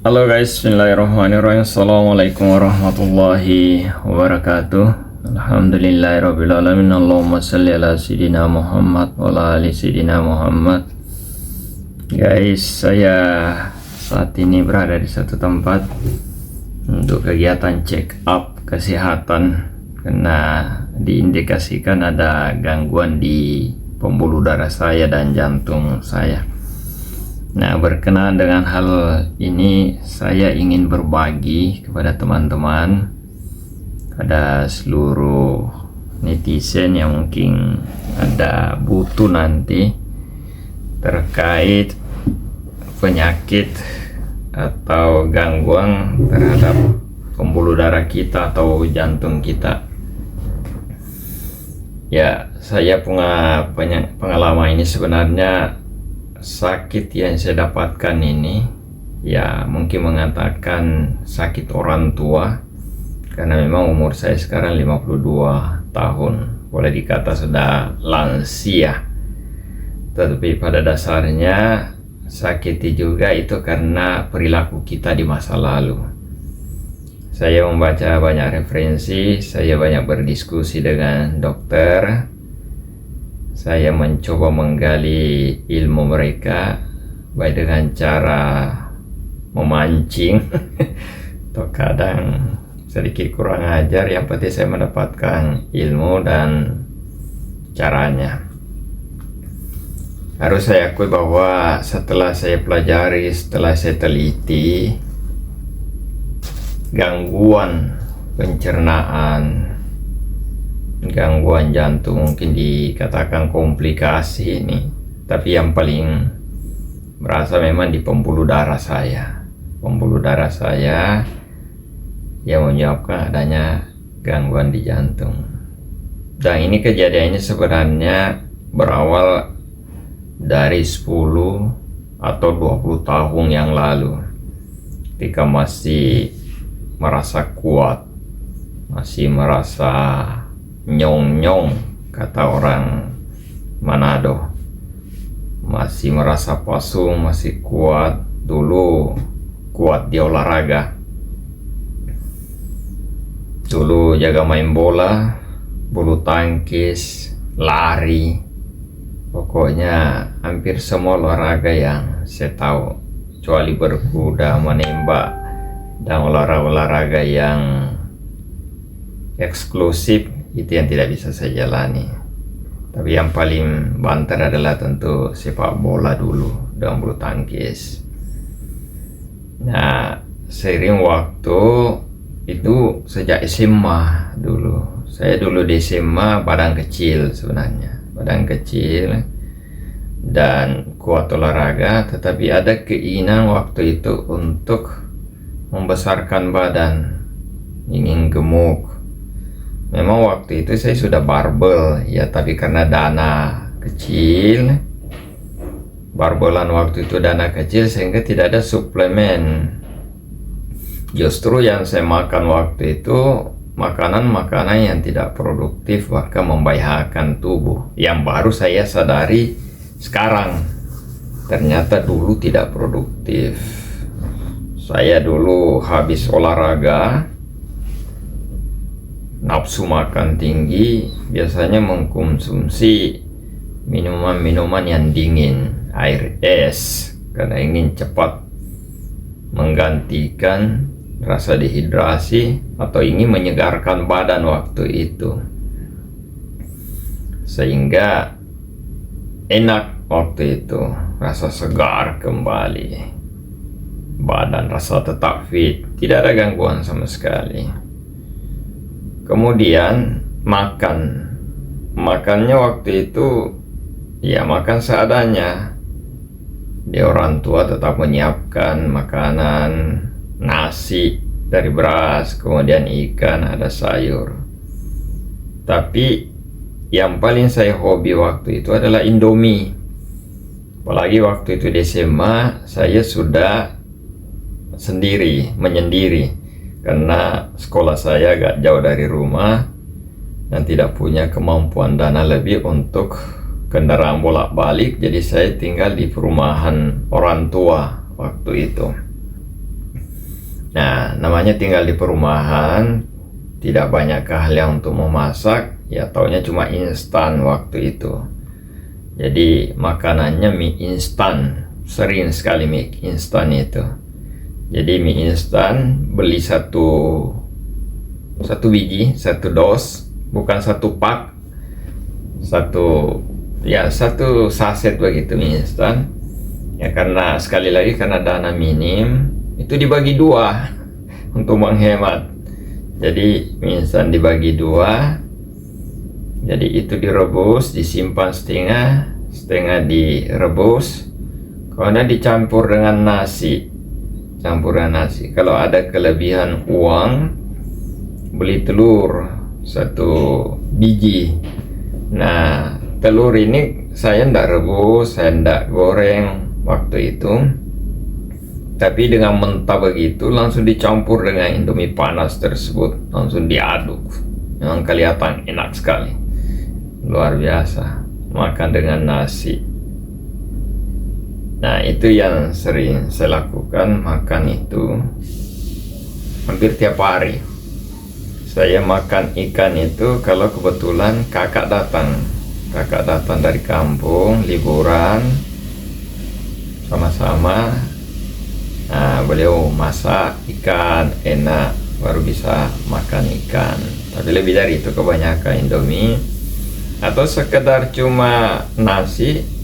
Halo guys, bismillahirrahmanirrahim. Assalamualaikum warahmatullahi wabarakatuh. Alhamdulillahirrabbilalamin. Allahumma salli ala Sayyidina Muhammad wa ala ali Sayyidina Muhammad. Guys, saya saat ini berada di satu tempat untuk kegiatan check up kesehatan karena diindikasikan ada gangguan di pembuluh darah saya dan jantung saya. Nah, berkenaan dengan hal ini saya ingin berbagi kepada teman-teman, pada seluruh netizen yang mungkin ada butuh nanti terkait penyakit atau gangguan terhadap pembuluh darah kita atau jantung kita. Ya, saya punya pengalaman ini. Sebenarnya sakit yang saya dapatkan ini ya mungkin mengatakan sakit orang tua, karena memang umur saya sekarang 52 tahun, boleh dikata sudah lansia. Tetapi pada dasarnya sakit juga itu karena perilaku kita di masa lalu. Saya membaca banyak referensi, saya banyak berdiskusi dengan dokter. Saya mencoba menggali ilmu mereka, baik dengan cara memancing atau kadang sedikit kurang ajar. Yang penting saya mendapatkan ilmu dan caranya. Harus saya akui bahwa setelah saya pelajari, setelah saya teliti, gangguan pencernaan, gangguan jantung, mungkin dikatakan komplikasi ini, tapi yang paling merasa memang di pembuluh darah saya. Pembuluh darah saya yang menyebabkan adanya gangguan di jantung. Dan ini kejadiannya sebenarnya berawal dari 10 atau 20 tahun yang lalu, ketika masih merasa kuat, masih merasa nyong-nyong kata orang Manado, masih merasa pasung, masih kuat. Dulu kuat di olahraga, dulu jaga main bola, bulu tangkis, lari, pokoknya hampir semua olahraga yang saya tahu, kecuali berkuda, menembak, dan olahraga yang eksklusif itu yang tidak bisa saya jalani. Tapi yang paling banter adalah tentu sepak bola dulu dan bulu tangkis. Nah, seiring waktu itu sejak SMA dulu. Saya dulu di SMA badan kecil sebenarnya, badan kecil dan kuat olahraga, tetapi ada keinginan waktu itu untuk membesarkan badan, ingin gemuk. Memang waktu itu saya sudah barbel ya, tapi karena dana kecil, barbelan waktu itu dana kecil, sehingga tidak ada suplemen. Justru yang saya makan waktu itu makanan-makanan yang tidak produktif, bahkan membahayakan tubuh, yang baru saya sadari sekarang ternyata dulu tidak produktif. Saya dulu habis olahraga, nafsu makan tinggi, biasanya mengkonsumsi minuman-minuman yang dingin, air es, karena ingin cepat menggantikan rasa dehidrasi atau ingin menyegarkan badan waktu itu, sehingga enak waktu itu, rasa segar kembali, badan rasa tetap fit, tidak ada gangguan sama sekali. Kemudian makannya waktu itu ya makan seadanya. Dia orang tua tetap menyiapkan makanan, nasi dari beras, kemudian ikan, ada sayur. Tapi yang paling saya hobi waktu itu adalah Indomie. Apalagi waktu itu di SMA saya sudah menyendiri, karena sekolah saya agak jauh dari rumah dan tidak punya kemampuan dana lebih untuk kendaraan bolak-balik, jadi saya tinggal di perumahan orang tua waktu itu. Nah, namanya tinggal di perumahan, tidak banyak keahlian untuk memasak, ya taunya cuma instan waktu itu. Jadi makanannya mie instan, sering sekali mie instan itu. Jadi mie instan beli satu biji, satu dos, bukan satu pak, satu saset begitu mie instan. Ya karena sekali lagi karena dana minim, itu dibagi dua untuk menghemat. Jadi mie instan dibagi dua. Jadi itu direbus, disimpan setengah direbus, kemudian dicampur dengan nasi. Kalau ada kelebihan uang, beli telur satu biji. Nah, telur ini saya ndak rebus, saya ndak goreng waktu itu, tapi dengan mentah begitu langsung dicampur dengan indomie panas tersebut, langsung diaduk. Memang kelihatan enak sekali, luar biasa makan dengan nasi. Nah, itu yang sering saya lakukan, makan itu hampir tiap hari. Saya makan ikan itu kalau kebetulan kakak datang dari kampung liburan sama-sama. Nah, beliau masak ikan enak, baru bisa makan ikan. Tapi lebih dari itu kebanyakan indomie atau sekedar cuma nasi.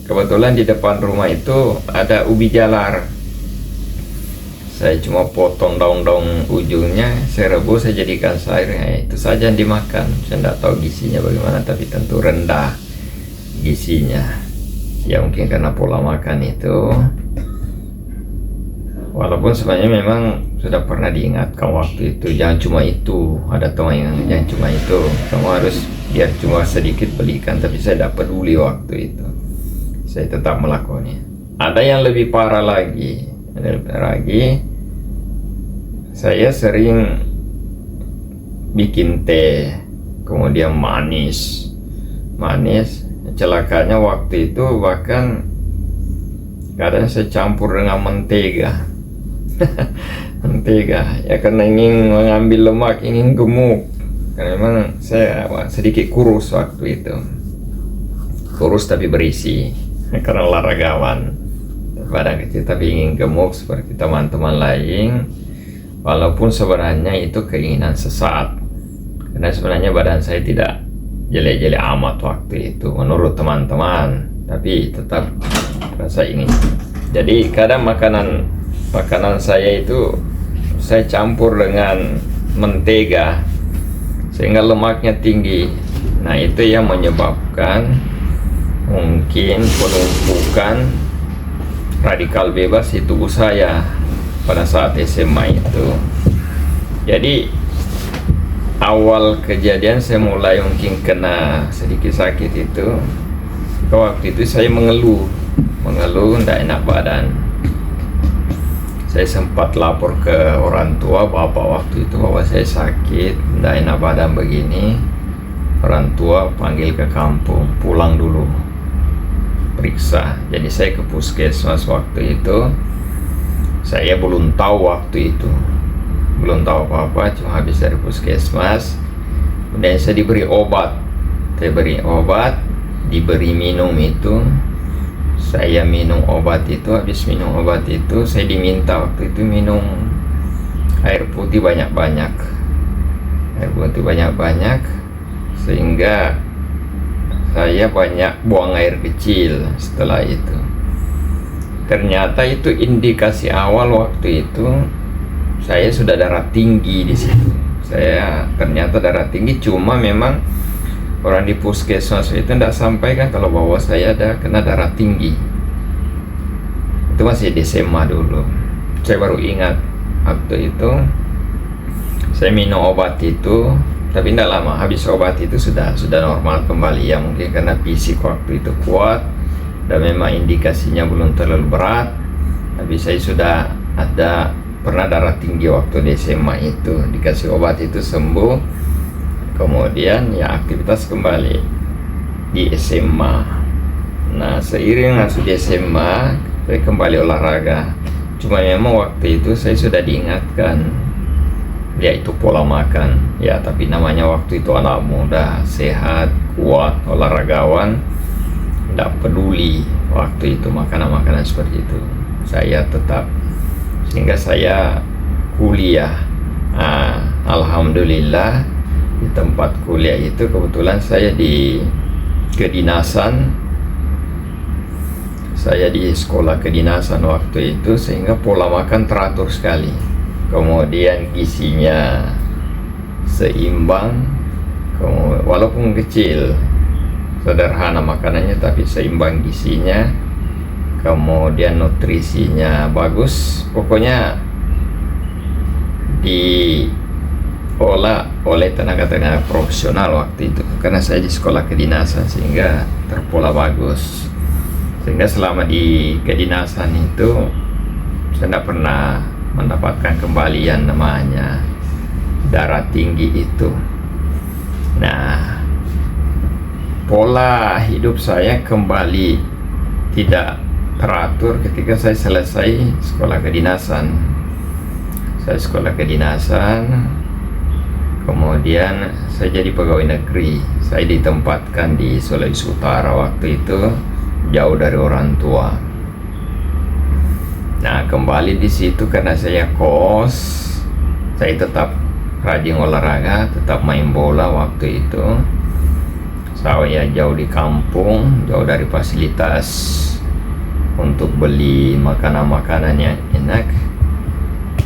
Kebetulan di depan rumah itu ada ubi jalar. Saya cuma potong daun-daun ujungnya, saya rebus, saya jadikan sayur. Itu saja yang dimakan. Saya tidak tahu gizinya bagaimana, tapi tentu rendah gizinya. Ya mungkin karena pola makan itu. Walaupun sebenarnya memang sudah pernah diingatkan waktu itu, jangan cuma itu. Ada teman yang jangan cuma itu, kamu harus biar cuma sedikit belikan. Tapi saya tidak peduli waktu itu, saya tetap melakukannya. Ada yang lebih parah lagi. Saya sering bikin teh, kemudian manis. Celakanya waktu itu bahkan kadang saya campur dengan mentega. Mentega ya karena ingin mengambil lemak, ingin gemuk. Karena memang saya sedikit kurus waktu itu, kurus tapi berisi karena olahragawan, badan kecil tapi ingin gemuk seperti teman-teman lain. Walaupun sebenarnya itu keinginan sesaat, karena sebenarnya badan saya tidak jelek-jelek amat waktu itu menurut teman-teman, tapi tetap rasa ingin. Jadi kadang makanan saya itu saya campur dengan mentega sehingga lemaknya tinggi. Nah, itu yang menyebabkan mungkin penumpukan radikal bebas di tubuh saya pada saat SMA itu. Jadi awal kejadian saya mulai mungkin kena sedikit sakit itu, waktu itu saya mengeluh tidak enak badan. Saya sempat lapor ke orang tua, bapak waktu itu, bahwa saya sakit, tidak enak badan begini. Orang tua panggil ke kampung, pulang dulu, periksa. Jadi saya ke puskesmas waktu itu. Saya belum tahu waktu itu, belum tahu apa-apa, cuma habis dari puskesmas. Kemudian saya diberi obat, diberi minum itu. Saya minum obat itu, habis minum obat itu saya diminta waktu itu minum air putih banyak-banyak, sehingga saya banyak buang air kecil. Setelah itu ternyata itu indikasi awal waktu itu saya sudah darah tinggi di situ. Saya ternyata darah tinggi, cuma memang orang di puskesmas itu tidak sampaikan kalau bahwa saya ada kena darah tinggi. Itu masih di SMA dulu. Saya baru ingat waktu itu saya minum obat itu, tapi tidak lama habis obat itu sudah normal kembali. Ya mungkin karena fisik waktu itu kuat dan memang indikasinya belum terlalu berat. Tapi saya sudah pernah darah tinggi waktu di SMA itu, dikasih obat itu sembuh. Kemudian ya aktivitas kembali di SMA. Nah, seiring masuk di SMA saya kembali olahraga. Cuma memang waktu itu saya sudah diingatkan, yaitu pola makan. Ya, tapi namanya waktu itu anak muda, sehat, kuat, olahragawan, tidak peduli waktu itu makanan-makanan seperti itu. Saya tetap, sehingga saya kuliah. Alhamdulillah di tempat kuliah itu kebetulan saya di kedinasan, saya di sekolah kedinasan waktu itu, sehingga pola makan teratur sekali. Kemudian gizinya seimbang, walaupun kecil, sederhana makanannya tapi seimbang gizinya, kemudian nutrisinya bagus, pokoknya diolah oleh tenaga-tenaga profesional waktu itu, karena saya di sekolah kedinasan sehingga terpola bagus. Sehingga selama di kedinasan itu saya tidak pernah mendapatkan kembalian namanya darah tinggi itu. Nah, pola hidup saya kembali tidak teratur ketika saya selesai sekolah kedinasan. Saya sekolah kedinasan, kemudian saya jadi pegawai negeri. Saya ditempatkan di Sulawesi Utara waktu itu, jauh dari orang tua. Nah, kembali di situ karena saya kos, saya tetap rajin olahraga, tetap main bola waktu itu. Saya jauh di kampung, jauh dari fasilitas untuk beli makanan-makanan yang enak.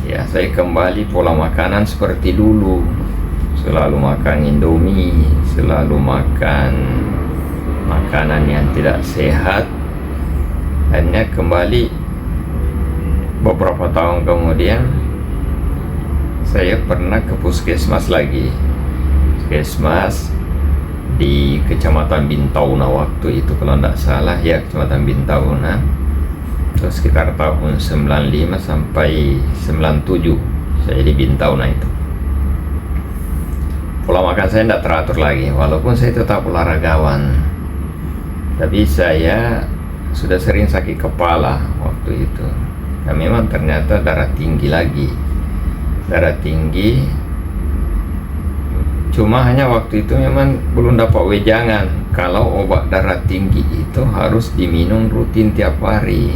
Ya, saya kembali pola makanan seperti dulu. Selalu makan Indomie, selalu makan makanan yang tidak sehat. Akhirnya kembali beberapa tahun kemudian saya pernah ke puskesmas lagi. Puskesmas di Kecamatan Bintauna waktu itu, kalau tidak salah ya, Kecamatan Bintauna. Terus sekitar tahun 95 sampai 97 saya di Bintauna itu. Pola makan saya tidak teratur lagi, walaupun saya tetap olahragawan. Tapi saya sudah sering sakit kepala waktu itu. Dan memang ternyata darah tinggi lagi. Darah tinggi. Cuma hanya waktu itu memang belum dapat wejangan kalau obat darah tinggi itu harus diminum rutin tiap hari.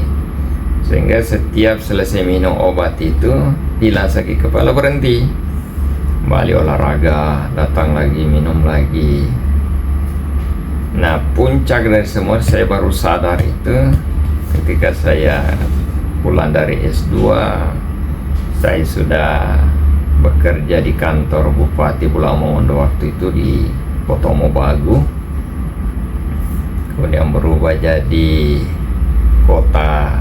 Sehingga setiap selesai minum obat itu, hilang sakit kepala, berhenti, kembali olahraga, datang lagi, minum lagi. Nah, puncak dari semua saya baru sadar itu ketika saya pulang dari S2. Saya sudah bekerja di kantor Bupati Pulau Mongondo waktu itu di Potomo Bagu, kemudian berubah jadi kota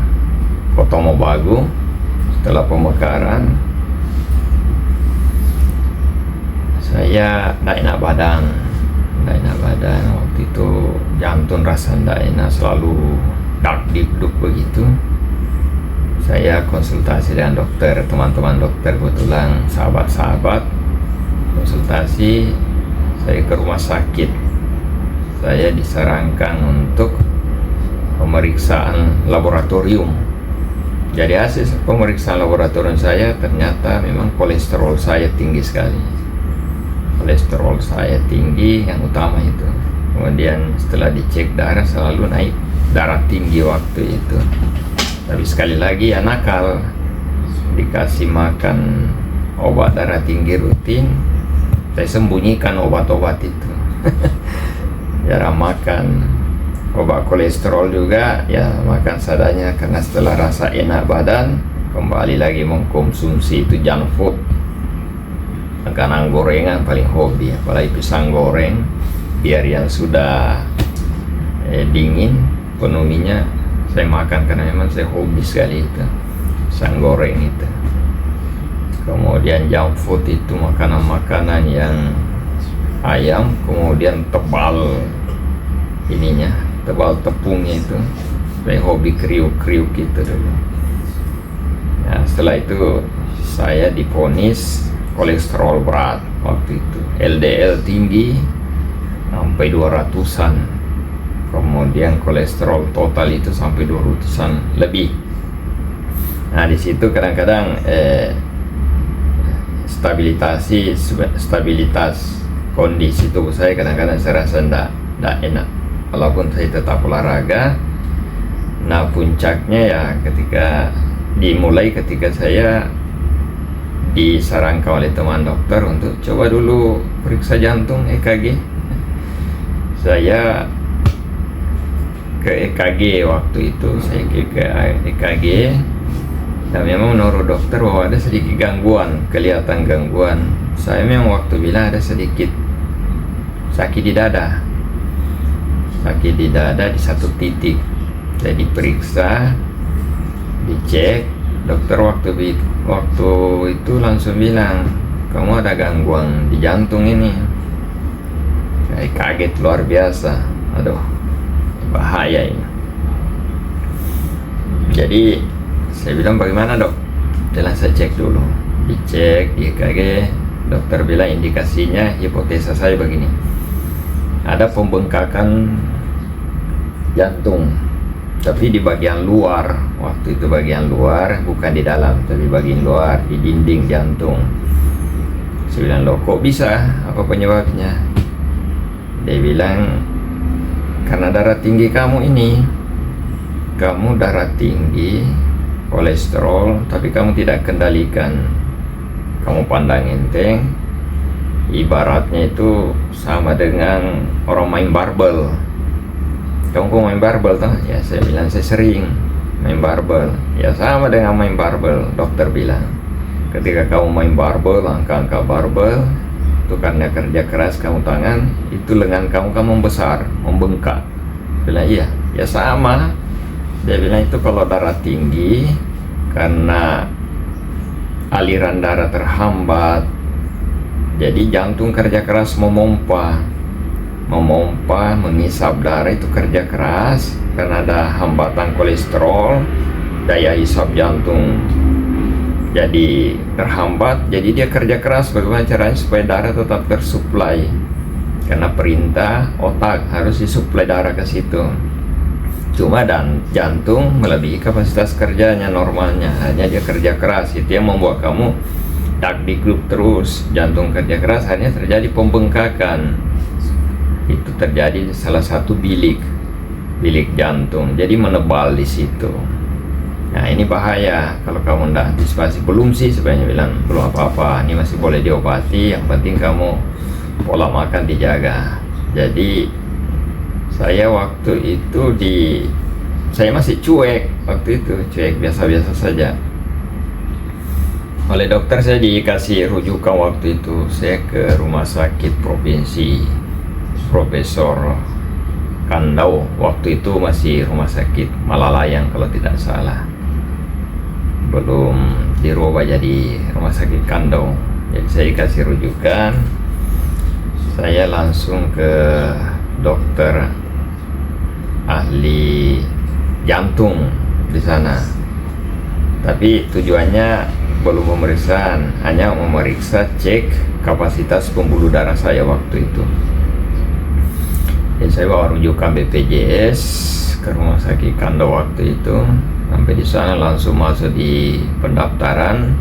Potomo Bagu setelah pemekaran. Saya tidak enak badan waktu itu, jantung rasa tidak enak, selalu dak-dikduk begitu. Saya konsultasi dengan dokter, teman-teman dokter, kebetulan sahabat-sahabat, konsultasi. Saya ke rumah sakit, saya disarankan untuk pemeriksaan laboratorium. Jadi hasil pemeriksaan laboratorium saya ternyata memang kolesterol saya tinggi sekali. Kolesterol saya tinggi yang utama itu. Kemudian setelah dicek darah selalu naik darah tinggi waktu itu. Tapi sekali lagi ya nakal, dikasih makan obat darah tinggi rutin, saya sembunyikan obat-obat itu. Jarang makan. Obat kolesterol juga ya makan seadanya, karena setelah rasa enak badan kembali lagi mengkonsumsi itu junk food, makanan gorengan paling hobi, apalagi pisang goreng, biar yang sudah dingin penuhinya saya makan, karena memang saya hobi sekali itu pisang goreng itu. Kemudian junk food itu makanan-makanan yang ayam kemudian tebal ininya, tebal tepungnya itu. Saya hobi kriuk-kriuk gitu dulu. Nah, setelah itu saya divonis kolesterol berat waktu itu, LDL tinggi sampai 200-an, kemudian kolesterol total itu sampai 200-an lebih. Nah di situ kadang-kadang stabilitas kondisi tubuh saya kadang-kadang saya rasa tidak enak walaupun saya tetap olahraga. Nah puncaknya ya dimulai ketika saya disarankan oleh teman dokter untuk coba dulu periksa jantung EKG. Saya ke EKG waktu itu, saya ke EKG, dan memang menurut dokter bahwa ada sedikit gangguan, kelihatan gangguan. Saya memang waktu bilang ada sedikit sakit di dada di satu titik. Saya diperiksa, dicek, dokter waktu itu langsung bilang, kamu ada gangguan di jantung ini. Saya kaget luar biasa, aduh bahaya ini. Jadi saya bilang, bagaimana dok? Jalan saya cek dulu. Dicek di EKG, dokter bilang indikasinya, hipotesa saya begini, ada pembengkakan jantung, tapi di bagian luar. Waktu itu bagian luar, bukan di dalam, tapi bagian luar, di dinding jantung. Saya bilang, loh kok bisa? Apa penyebabnya? Dia bilang, karena darah tinggi kamu ini. Kamu darah tinggi, kolesterol, tapi kamu tidak kendalikan. Kamu pandang enteng. Ibaratnya itu sama dengan orang main barbel. Kamu kok main barbel toh? Ya saya bilang saya sering main barbel. Ya sama dengan main barbel, dokter bilang. Ketika kamu main barbel, angka-angka barbel, itu karena kerja keras kamu tangan, itu lengan kamu membesar, membengkak. Bilang iya, ya sama. Dia bilang itu kalau darah tinggi, karena aliran darah terhambat, jadi jantung kerja keras memompa, mengisap darah itu kerja keras. Karena ada hambatan kolesterol, daya hisap jantung jadi terhambat, jadi dia kerja keras. Bagaimana caranya supaya darah tetap tersuplai, karena perintah otak harus disuplai darah ke situ. Cuma jantung melebihi kapasitas kerjanya normalnya, hanya dia kerja keras. Itu yang membuat kamu dakdikduk terus. Jantung kerja keras, akhirnya terjadi pembengkakan. Itu terjadi di salah satu bilik jantung, jadi menebal di situ. Nah ini bahaya kalau kamu tidak antisipasi. Belum sih sebenarnya bilang, belum apa-apa, ini masih boleh diobati, yang penting kamu pola makan dijaga. Jadi saya waktu itu saya masih cuek waktu itu, cuek biasa-biasa saja. Oleh dokter saya dikasih rujukan waktu itu, saya ke rumah sakit provinsi Profesor Kandau. Waktu itu masih rumah sakit Malalayang kalau tidak salah, belum dirubah jadi rumah sakit Kandau. Jadi saya dikasih rujukan, saya langsung ke dokter ahli jantung di sana. Tapi tujuannya belum pemeriksaan, hanya memeriksa cek kapasitas pembuluh darah saya waktu itu. Jadi saya bawa rujukan BPJS ke rumah sakit Kandau waktu itu. Sampai di sana langsung masuk di pendaftaran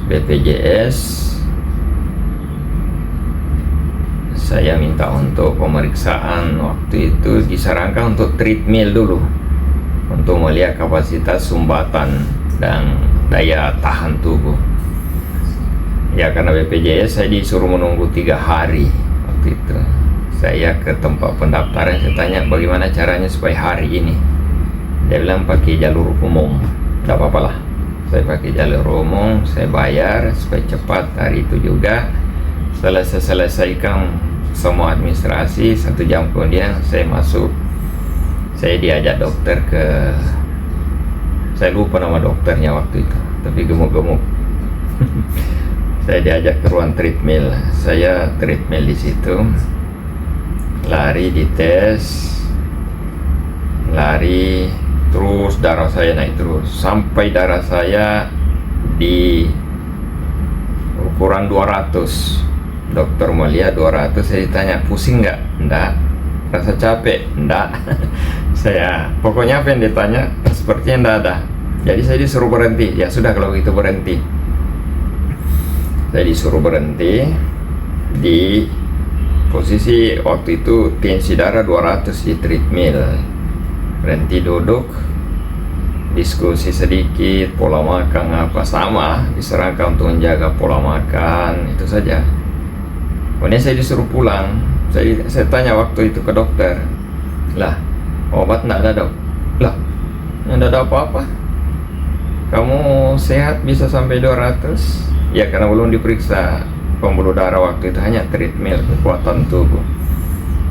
BPJS. Saya minta untuk pemeriksaan waktu itu, disarankan untuk treadmill dulu, untuk melihat kapasitas sumbatan dan daya tahan tubuh. Ya karena BPJS saya disuruh menunggu 3 hari waktu itu. Saya ke tempat pendaftaran, saya tanya bagaimana caranya supaya hari ini. Dia bilang pakai jalur umum. Tidak apa-apa lah, saya pakai jalur umum, saya bayar supaya cepat. Hari itu juga setelah saya selesaikan semua administrasi, 1 jam kemudian saya masuk. Saya diajak dokter saya lupa nama dokternya waktu itu, tapi gemuk-gemuk. Saya diajak ke ruang treadmill. Saya treadmill di situ, lari, dites, lari terus, darah saya naik terus sampai darah saya di ukuran 200. Dokter melihat 200, saya ditanya pusing nggak? Enggak. Rasa capek? Enggak. Saya pokoknya apa yang ditanya sepertinya enggak ada. Jadi saya disuruh berhenti. Ya sudah kalau begitu berhenti. Saya disuruh berhenti di posisi waktu itu tensi darah 200 di treadmill. Berhenti duduk, diskusi sedikit, pola makan apa sama, diserahkan untuk menjaga pola makan, itu saja. Kemudian saya disuruh pulang. Saya tanya waktu itu ke dokter, lah obat enggak ada dok? Lah enggak ada apa-apa, kamu sehat bisa sampai 200. Ya karena belum diperiksa pembuluh darah waktu itu, hanya treadmill kekuatan tubuh.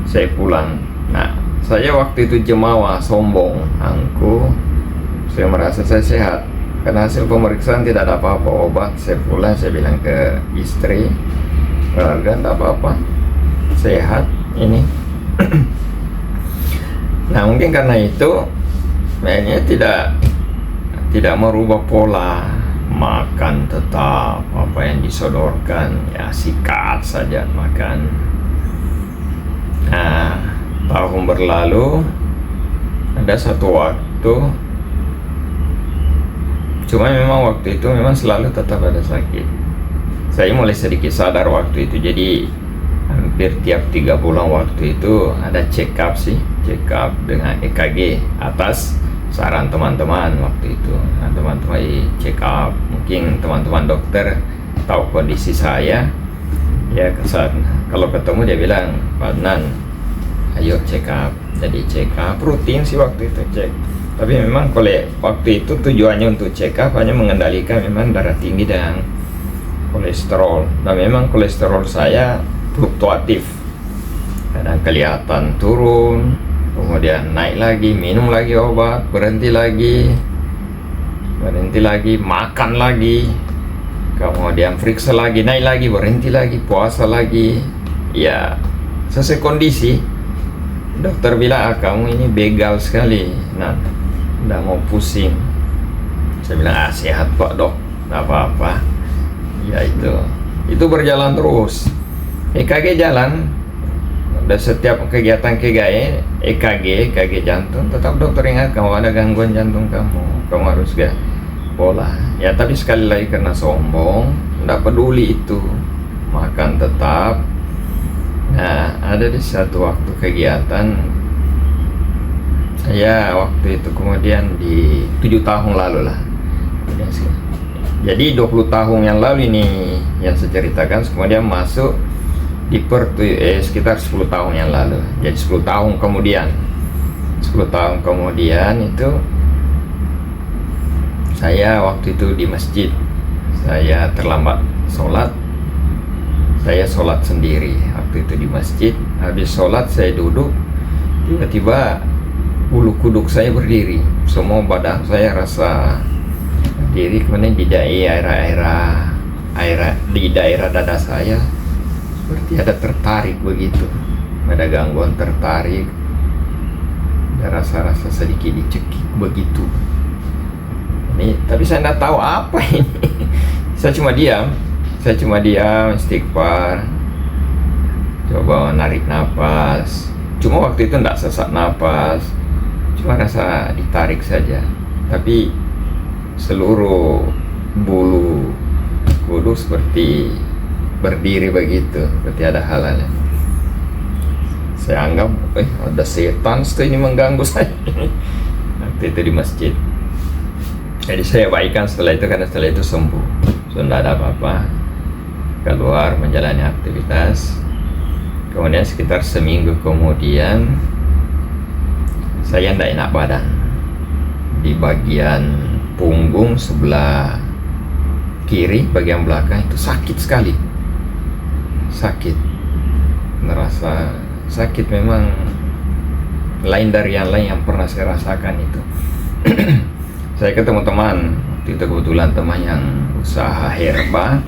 Saya pulang. Nah saya waktu itu jemawa, sombong, angkuh. Saya merasa saya sehat karena hasil pemeriksaan tidak ada apa-apa, obat. Saya pulang, saya bilang ke istri, keluarga, tidak apa-apa, sehat ini. Nah mungkin karena itu mainnya tidak merubah pola makan, tetap apa yang disodorkan ya sikat saja makan. Nah tahun berlalu, ada satu waktu, cuma memang waktu itu memang selalu tetap ada sakit. Saya mulai sedikit sadar waktu itu, jadi hampir tiap 3 bulan waktu itu ada check up dengan EKG atas saran teman-teman waktu itu. Nah, teman-teman check up, mungkin teman-teman dokter tahu kondisi saya ya, kalau ketemu dia bilang, Pak Adnan ayo check up. Jadi check up rutin sih waktu itu cek, tapi memang kalau waktu itu tujuannya untuk check up hanya mengendalikan memang darah tinggi dan kolesterol. Nah memang kolesterol saya fluktuatif, kadang kelihatan turun, kemudian naik lagi, minum lagi obat, berhenti lagi, makan lagi, kemudian periksa lagi, naik lagi, berhenti lagi, puasa lagi. Ya sesuai kondisi. Dokter bilang, kamu ini begal sekali, nah udah mau pusing. Saya bilang, sehat kok dok, nggak apa-apa. Ya itu berjalan terus. EKG jalan. Dan setiap kegiatan EKG jantung, tetap dokter ingat kamu ada gangguan jantung, kamu harus pola. Ya tapi sekali lagi karena sombong, tidak peduli itu, makan tetap. Nah ada di satu waktu kegiatan saya waktu itu, kemudian di 7 tahun lalu lah. Jadi 20 tahun yang lalu ini yang saya ceritakan, kemudian masuk di sekitar 10 tahun yang lalu. Jadi 10 tahun kemudian itu saya waktu itu di masjid, saya terlambat sholat. Saya sholat sendiri waktu itu di masjid. Habis sholat saya duduk, tiba-tiba bulu kuduk saya berdiri, semua badan saya rasa berdiri. Kemudian di daerah dada saya seperti ada tertarik begitu, ada gangguan tertarik, ada rasa-rasa sedikit dicekik begitu. Ini tapi saya tidak tahu apa ini. Saya cuma diam, istighfar, coba narik nafas. Cuma waktu itu tidak sesak nafas, cuma rasa ditarik saja. Tapi seluruh bulu kuduk seperti berdiri begitu, seperti ada halnya. Saya anggap ada setan ini mengganggu saya. Waktu itu di masjid. Jadi saya baikkan setelah itu, karena setelah itu sembuh, sudah ada apa-apa, keluar menjalani aktivitas. Kemudian sekitar seminggu kemudian saya tidak enak badan di bagian punggung sebelah kiri, bagian belakang itu sakit sekali. Merasa sakit memang lain dari yang lain yang pernah saya rasakan itu. Saya ketemu teman waktu itu, kebetulan teman yang usaha herba.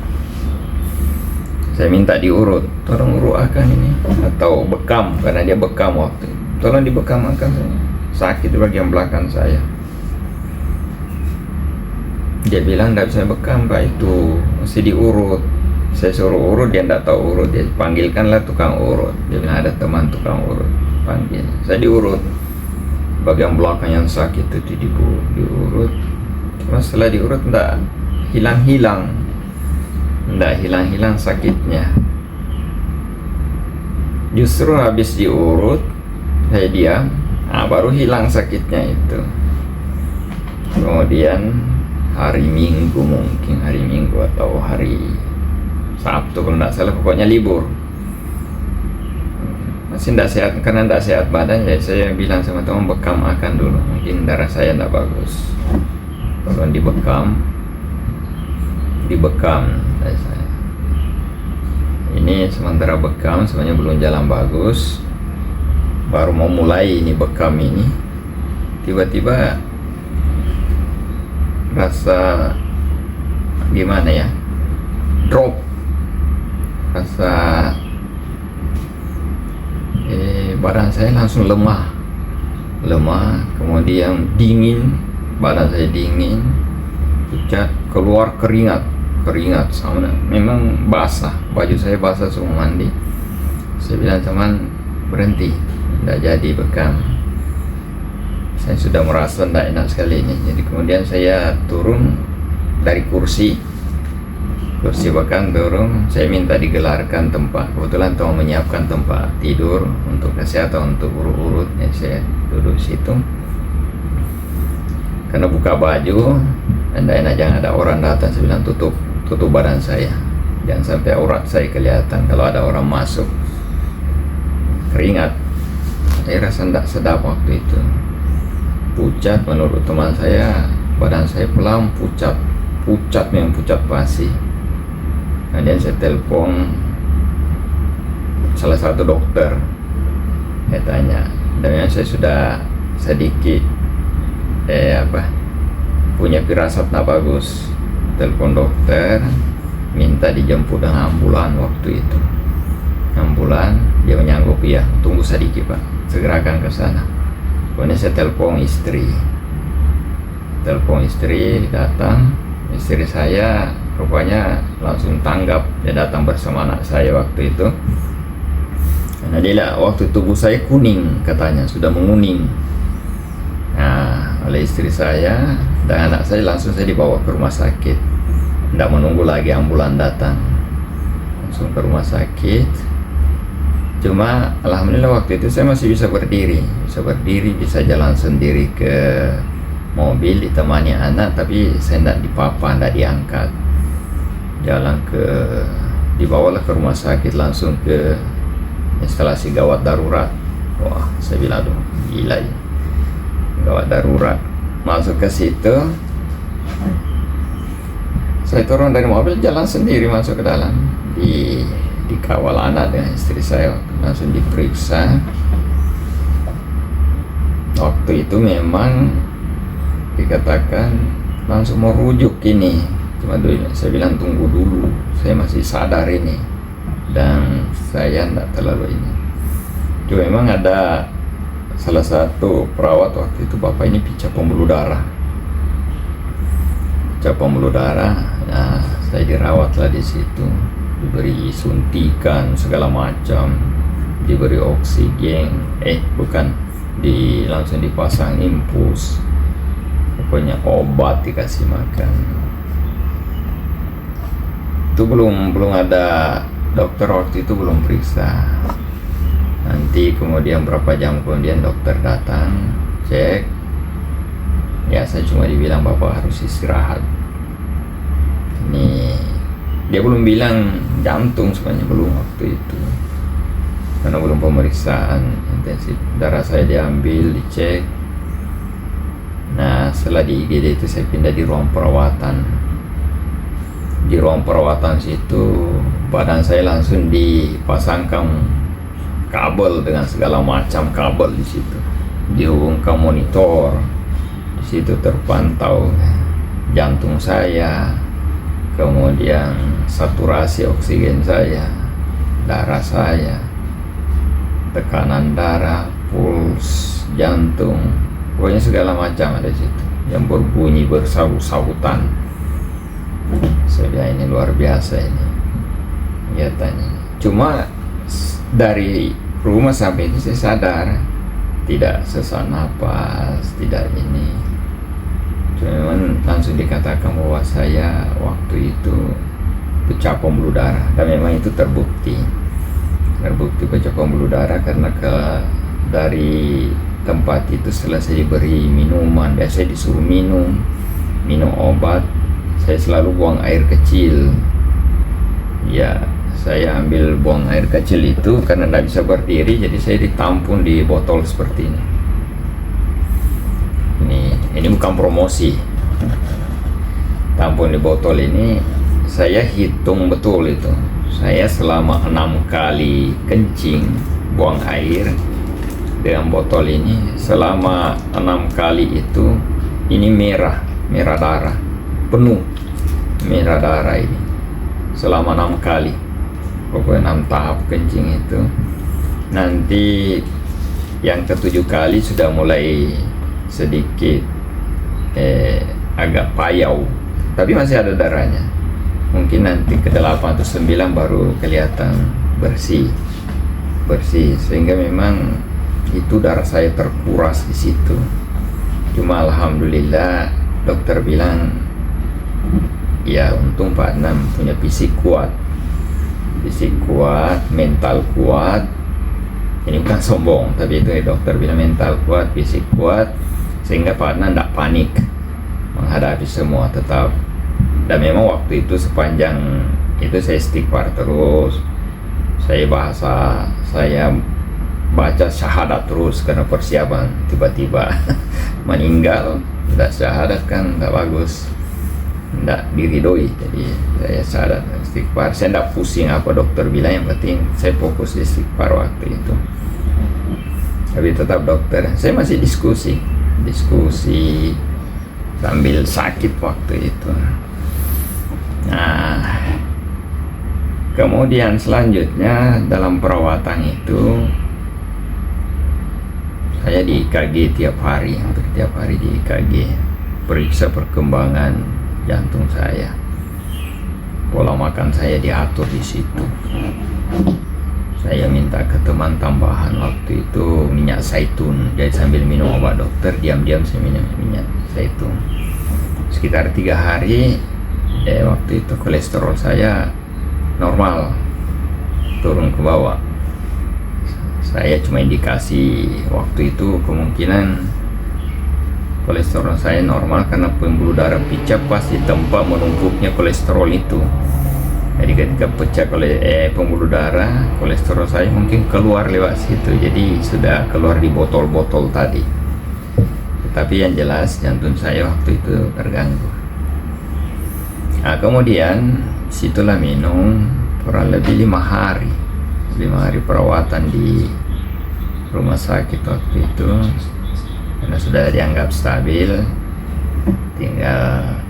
Saya minta diurut, tolong urutkan ini, atau bekam, karena dia bekam waktu itu. Tolong dibekamakan saya, sakit di bagian belakang saya. Dia bilang tidak bisa bekam Pak, itu mesti diurut. Saya suruh urut, dia tidak tahu urut. Dia panggilkanlah tukang urut. Dia bilang ada teman tukang urut, panggil. Saya diurut bagian belakang yang sakit itu, diurut. Cuma setelah diurut enggak hilang-hilang sakitnya. Justru habis diurut saya diam, baru hilang sakitnya itu. Kemudian hari Minggu atau hari Sabtu kalau tidak salah, pokoknya libur. Masih tidak sehat, karena tidak sehat badan, jadi saya bilang sama teman, bekam akan dulu, mungkin darah saya tidak bagus. Kalau dibekam saya. Ini sementara bekam, sebenarnya belum jalan bagus, baru mau mulai ini bekam ini, tiba-tiba rasa gimana ya, drop, rasa badan saya langsung lemah, kemudian dingin, badan saya dingin, pucat, keluar keringat sama, memang basah, baju saya basah semua mandi. Saya bilang teman, berhenti, tidak jadi bekam. Saya sudah merasa tidak enak sekali ini. Jadi kemudian saya turun dari kursi bahkan turun, saya minta digelarkan tempat. Kebetulan teman menyiapkan tempat tidur untuk kesehatan, untuk urut-urut, jadi saya duduk situ. Karena buka baju, tidak enak, jangan ada orang datang. Saya bilang tutup badan saya, jangan sampai aurat saya kelihatan kalau ada orang masuk. Keringat, saya rasa tidak sedap waktu itu. Pucat, menurut teman saya, badan saya pelan, pucat memang pucat pasi. Kemudian saya telepon salah satu dokter, saya tanya, dan saya sudah sedikit punya firasat tak bagus. Telepon dokter, minta dijemput dengan ambulan waktu itu. Ambulan, dia menyanggupi, ya tunggu sedikit pak, segerakan ke sana. Kemudian saya telepon istri, datang. Istri saya rupanya langsung tanggap, dia datang bersama anak saya waktu itu. Karena dia lihat waktu tubuh saya kuning, katanya sudah menguning. Nah, oleh istri saya dan anak saya langsung saya dibawa ke rumah sakit, tidak menunggu lagi ambulan datang, langsung ke rumah sakit. Cuma alhamdulillah waktu itu saya masih bisa berdiri, bisa jalan sendiri ke mobil ditemani anak, tapi saya tidak dipapa, tidak diangkat. Dibawalah ke rumah sakit, langsung ke instalasi gawat darurat. Wah, saya bilang tuh gila ini, gawat darurat. Masuk ke situ, saya turun dari mobil, jalan sendiri masuk ke dalam, dikawal anak dengan istri saya, langsung diperiksa. Waktu itu memang dikatakan langsung mau rujuk ini, cuma dulu saya bilang tunggu dulu, saya masih sadar ini dan saya tidak terlalu ini. Cuma memang ada salah satu perawat waktu itu, bapak ini pecah pembuluh darah. Nah, saya dirawatlah di situ, diberi suntikan segala macam, diberi oksigen, langsung dipasang infus, pokoknya obat dikasih makan. Itu belum ada dokter waktu itu, belum periksa. Nanti kemudian berapa jam kemudian dokter datang cek, ya saya cuma dibilang bapak harus istirahat. Ini dia belum bilang jantung, sebenarnya belum waktu itu, karena belum pemeriksaan intensif. Darah saya diambil, dicek. Nah, setelah di IGD itu saya pindah di ruang perawatan. Di ruang perawatan situ badan saya langsung dipasangkan kabel dengan segala macam kabel di situ. Dihubungkan monitor. Di situ terpantau jantung saya, kemudian saturasi oksigen saya, darah saya, tekanan darah, puls, jantung, pokoknya segala macam ada di situ yang berbunyi bersahut-sahutan. Saya bilang ini luar biasa ini kegiatannya. Cuma dari rumah sampai itu saya sadar, tidak sesak napas, tidak ini. memang langsung dikatakan bahwa saya waktu itu pecah pembuluh darah, dan memang itu terbukti pecah pembuluh darah karena dari tempat itu setelah saya diberi minuman, biasanya disuruh minum obat, saya selalu buang air kecil. Ya, saya ambil buang air kecil itu karena tidak bisa berdiri, jadi saya ditampung di botol seperti ini. Ini bukan promosi. Tampung di botol ini saya hitung betul itu. Saya selama 6 kali kencing buang air dengan botol ini, selama 6 kali itu ini merah darah, penuh merah darah ini selama 6 kali. Pokoknya 6 tahap kencing itu. Nanti yang ke-7 kali sudah mulai sedikit agak payau, tapi masih ada darahnya. Mungkin nanti ke-8 atau 9 baru kelihatan bersih, sehingga memang itu darah saya terkuras di situ. Cuma alhamdulillah dokter bilang, ya untung Pak Adnan punya fisik kuat, mental kuat. Ini bukan sombong, tapi itu dokter bilang mental kuat, fisik kuat, sehingga Pak Adnan tidak panik menghadapi semua tetap. Dan memang waktu itu sepanjang itu saya istighfar terus, saya baca syahadat terus, karena persiapan tiba-tiba meninggal. Tidak syahadat kan tidak bagus, tidak diridoi. Jadi saya syahadat istighfar, saya tidak pusing apa dokter bilang, yang penting saya fokus di istighfar waktu itu. Tapi tetap dokter, saya masih diskusi sambil sakit waktu itu. Nah, kemudian selanjutnya dalam perawatan itu saya di EKG hampir tiap hari di EKG, periksa perkembangan jantung saya. Pola makan saya diatur di situ. Saya minta ke teman tambahan waktu itu minyak zaitun. Jadi sambil minum obat dokter, diam-diam saya minum minyak zaitun. Sekitar 3 hari, waktu itu kolesterol saya normal, turun ke bawah. Saya cuma indikasi waktu itu kemungkinan kolesterol saya normal karena pembuluh darah pecah pas di tempat menumpuknya kolesterol itu. Jadi ketika pecah pembuluh darah, kolesterol saya mungkin keluar lewat situ, jadi sudah keluar di botol-botol tadi. Tetapi yang jelas jantung saya waktu itu terganggu. Nah, kemudian situlah minum kurang lebih 5 hari perawatan di rumah sakit waktu itu, karena sudah dianggap stabil. Tinggal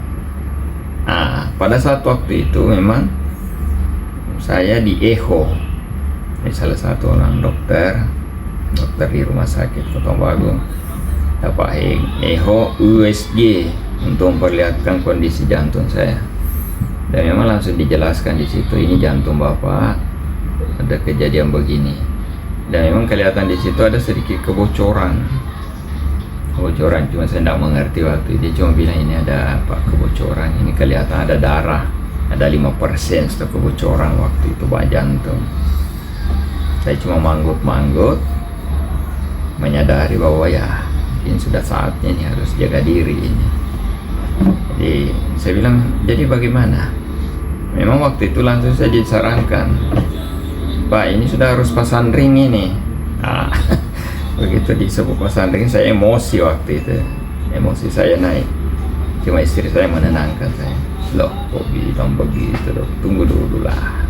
pada saat waktu itu memang saya di echo. Ini salah satu orang dokter di rumah sakit Kota Bagu dapat echo USG untuk memperlihatkan kondisi jantung saya. Dan memang langsung dijelaskan di situ, ini jantung Bapak ada kejadian begini. Dan memang kelihatan di situ ada sedikit kebocoran, cuma saya tidak mengerti waktu itu. Dia cuma bilang ini ada apa kebocoran, ini kelihatan ada darah, ada 5% setelah kebocoran waktu itu bak jantung. Saya cuma manggut menyadari bahwa ya ini sudah saatnya, ini harus jaga diri ini. Jadi saya bilang, jadi bagaimana? Memang waktu itu langsung saya disarankan, Pak, ini sudah harus pasang ring ini. Begitu disebut pasang ring, saya emosi waktu itu. Emosi saya naik. Cuma istri saya menenangkan saya. Loh, kok bilang begitu dok? Tunggu dulu lah.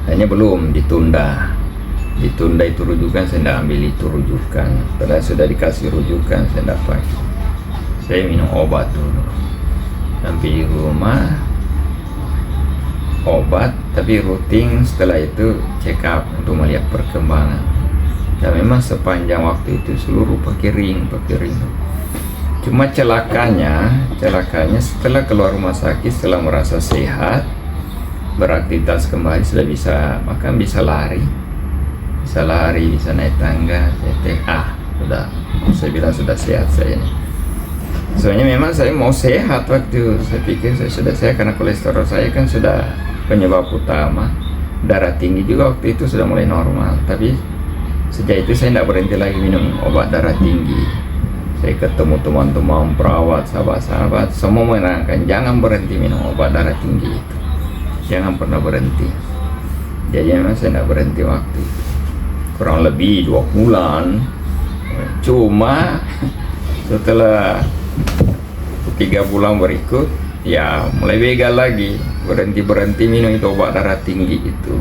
Hanya belum ditunda itu rujukan, saya tidak ambil itu rujukan. Padahal sudah dikasih rujukan, saya dapat. Saya minum obat dulu. Sampai di rumah obat, tapi rutin setelah itu check up untuk melihat perkembangan. Dan memang sepanjang waktu itu seluruh pakai ring. Cuma celakanya setelah keluar rumah sakit, setelah merasa sehat, beraktivitas kembali, sudah bisa makan, bisa lari, bisa naik tangga. Sudah, saya bilang sudah sehat saya ini. Soalnya memang saya mau sehat waktu itu. Saya pikir saya sudah sehat karena kolesterol saya kan sudah penyebab utama. Darah tinggi juga waktu itu sudah mulai normal. Tapi sejak itu saya tidak berhenti lagi minum obat darah tinggi. Saya ketemu teman-teman perawat, sahabat-sahabat, semua menerangkan jangan berhenti minum obat darah tinggi itu. Jangan pernah berhenti. Jadi memang saya tidak berhenti waktu itu. Kurang lebih 2 bulan. Cuma setelah 3 bulan berikut ya mulai begal lagi, berhenti minum itu obat darah tinggi itu.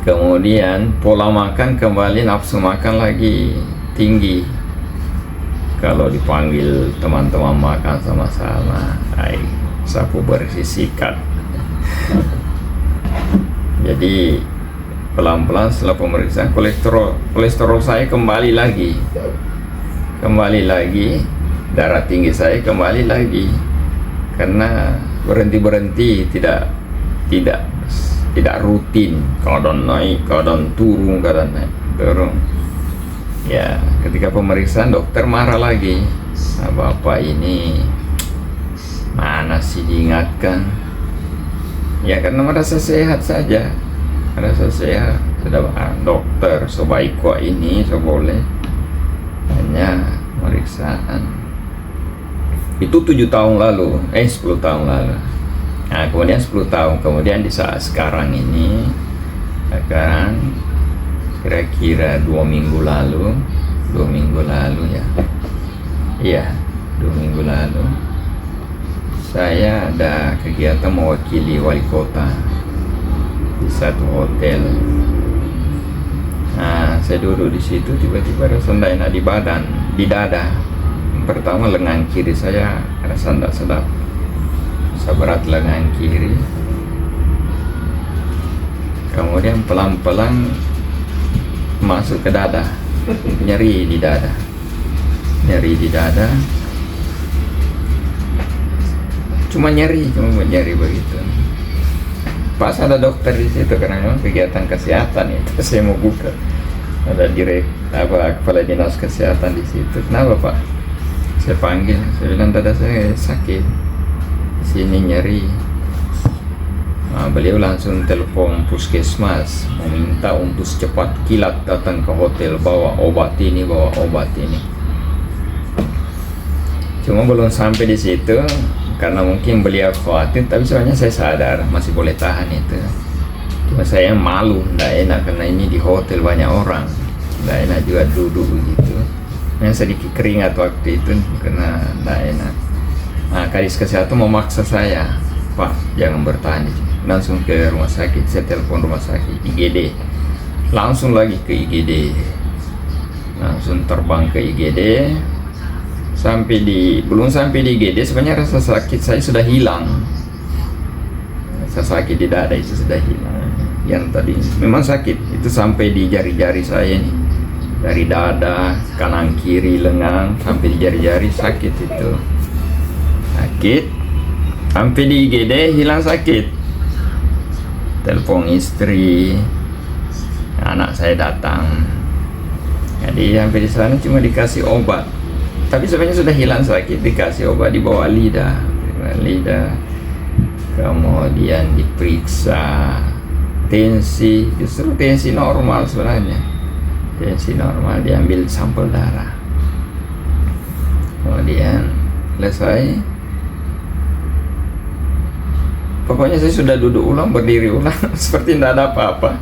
Kemudian pola makan kembali, nafsu makan lagi tinggi. Kalau dipanggil teman-teman makan sama-sama, sapu bersih sikat. Jadi pelan-pelan setelah pemeriksaan kolesterol saya kembali lagi, darah tinggi saya kembali lagi, karena berhenti tidak rutin, kadang naik kadang turun ya. Ketika pemeriksaan dokter marah lagi, bapak ini mana sih diingatkan ya, karena merasa sehat saja, sudah dokter sebaik kok ini boleh hanya pemeriksaan itu 7 tahun lalu, 10 tahun lalu. Nah, kemudian 10 tahun kemudian di saat sekarang ini, kira-kira 2 minggu lalu ya, iya 2 minggu lalu saya ada kegiatan mewakili wali kota di satu hotel. Nah, saya duduk di situ, tiba-tiba rasa tidak enak di dada. Pertama lengan kiri saya rasa tidak sedap, seberat lengan kiri. Kemudian pelan-pelan masuk ke dada, nyeri di dada, cuma nyeri begitu. Pas ada dokter di situ, karena memang kegiatan kesehatan itu saya mau buka, ada kepala dinas kesehatan di situ. Kenapa Pak? Saya panggil, saya bilang dada saya sakit, sini nyeri. Nah, beliau langsung telepon puskesmas, meminta untuk secepat kilat datang ke hotel, bawa obat ini. Cuma belum sampai di situ, karena mungkin beliau khawatir, tapi soalnya saya sadar masih boleh tahan itu. Cuma saya malu, tidak enak karena ini di hotel banyak orang, tidak enak juga duduk begitu. Yang sedikit keringat waktu itu karena tidak enak. Nah, kadis kesehatan memaksa saya, Pak jangan bertahan di sini, langsung ke rumah sakit. Saya telepon rumah sakit IGD, langsung lagi ke IGD, langsung terbang ke IGD. Belum sampai di IGD sebenarnya rasa sakit saya sudah hilang, rasa sakit di dada itu sudah hilang. Yang tadi memang sakit itu sampai di jari-jari saya nih, dari dada kanan kiri lengan sampai di jari-jari sakit itu, sampai di IGD hilang sakit. Telepon istri, anak saya datang, jadi sampai di sana cuma dikasih obat, tapi sebenarnya sudah hilang sakit. Dikasih obat di bawah lidah, kemudian diperiksa tensi, justru tensi normal sebenarnya, diambil sampel darah. Kemudian selesai, pokoknya saya sudah duduk ulang, berdiri ulang seperti tidak ada apa-apa.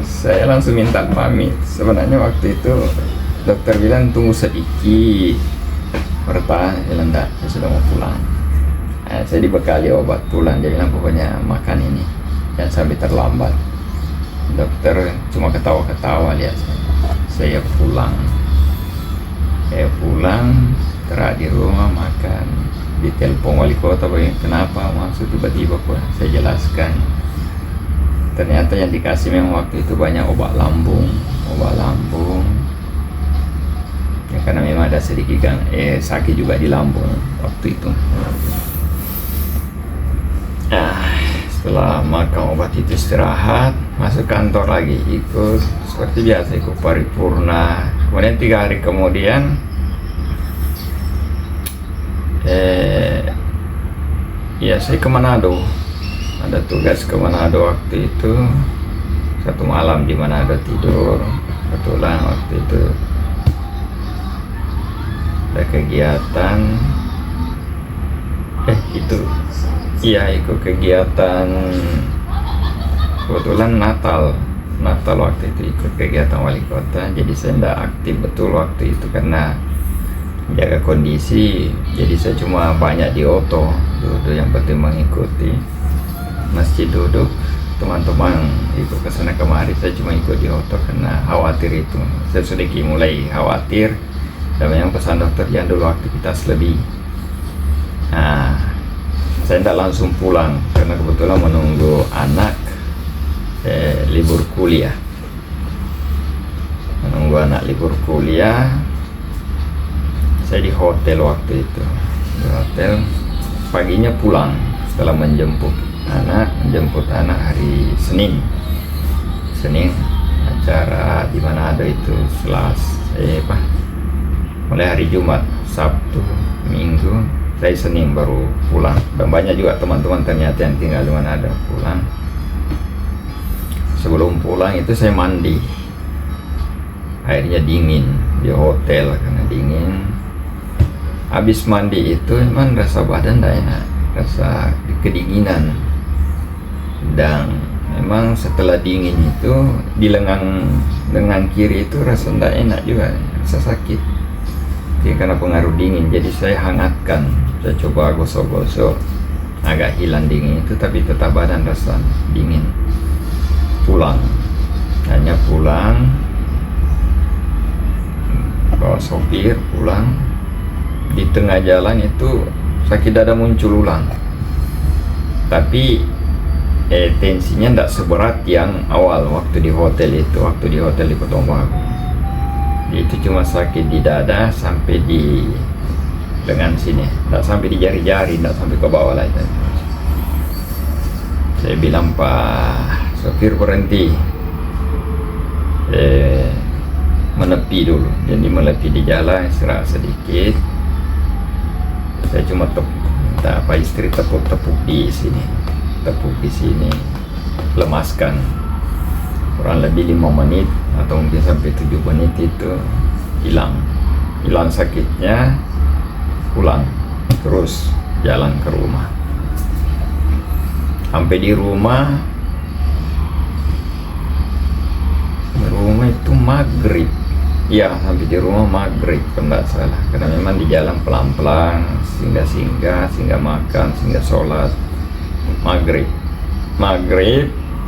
Saya langsung minta pamit. Sebenarnya waktu itu dokter bilang tunggu sedikit, bertahan. Bilang enggak, saya sudah mau pulang. Saya dibekali obat pulang. Dia bilang pokoknya makan ini, jangan sampai terlambat. Dokter cuma ketawa-ketawa lihat saya pulang. Terakhir di rumah makan. Ditelepon wali kota, kenapa maksud tiba-tiba kok. Saya jelaskan, ternyata yang dikasih memang waktu itu banyak obat lambung ya, karena memang ada sedikit sakit juga di lambung waktu itu. Setelah makan obat itu istirahat, masuk kantor lagi, ikut seperti biasa, ikut paripurna. Kemudian 3 hari kemudian Ya saya ke Manado, ada tugas ke Manado waktu itu. Satu malam di Manado tidur, kebetulan waktu itu ada kegiatan, itu iya ikut kegiatan, kebetulan Natal waktu itu ikut kegiatan wali kota. Jadi saya tidak aktif betul waktu itu karena jaga kondisi. Jadi saya cuma banyak di oto, duduk, yang penting mengikuti masjid, duduk, teman-teman ikut ke sana kemari. Saya cuma ikut di oto karena khawatir itu. Saya sudah mulai khawatir, dan memang pesan dokter jangan dulu aktivitas lebih. Nah, saya tidak langsung pulang karena kebetulan menunggu anak libur kuliah. Menunggu anak libur kuliah, saya di hotel waktu itu. Di hotel, paginya pulang setelah menjemput anak hari Senin. Acara di mana ada itu mulai hari Jumat, Sabtu, Minggu, saya Senin baru pulang. Dan banyak juga teman-teman ternyata yang tinggal di mana ada pulang. Sebelum pulang itu saya mandi, airnya dingin di hotel karena dingin. Habis mandi itu memang rasa badan tidak enak, rasa kedinginan, dan memang setelah dingin itu di lengan kiri itu rasa tidak enak juga, rasa sakit. Jadi karena pengaruh dingin, jadi saya hangatkan, saya coba gosok-gosok, agak hilang dingin itu, tapi tetap badan rasa dingin. Hanya pulang, bawa sopir pulang. Di tengah jalan itu sakit dada muncul ulang, tapi tensinya tidak seberat yang awal waktu di hotel di Potong Bangku. Itu cuma sakit di dada sampai di lengan sini, tidak sampai di jari-jari, tidak sampai ke bawah lah itu. Saya bilang, Pak sopir berhenti, menepi dulu. Jadi menepi di jalan, istirahat sedikit. Saya cuma minta Pak istri tepuk di sini, lemaskan kurang lebih 5 menit atau mungkin sampai 7 menit, itu hilang sakitnya. Pulang terus jalan ke rumah. Sampai di rumah itu maghrib. Ya, sampai di rumah maghrib kalau tidak salah, karena memang di jalan pelan-pelan, singgah makan, singgah sholat. Maghrib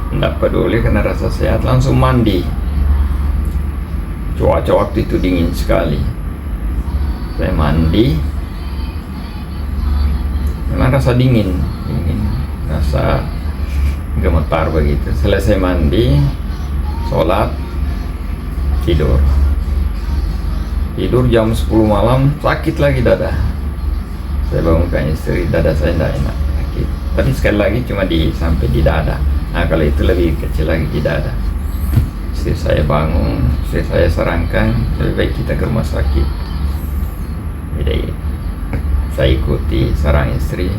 tidak peduli karena rasa sehat, langsung mandi. Cuaca waktu itu dingin sekali. Saya mandi, memang rasa dingin, rasa gemetar begitu. Selesai mandi, sholat, tidur jam 10 malam, sakit lagi dada. Saya bangunkan istri, dada saya tidak enak, sakit. Tapi sekali lagi cuma sampai di dada. Nah, kalau itu lebih kecil lagi di dada. Istri saya bangun, istri saya sarankan lebih baik kita ke rumah sakit. Jadi saya ikuti saran istri,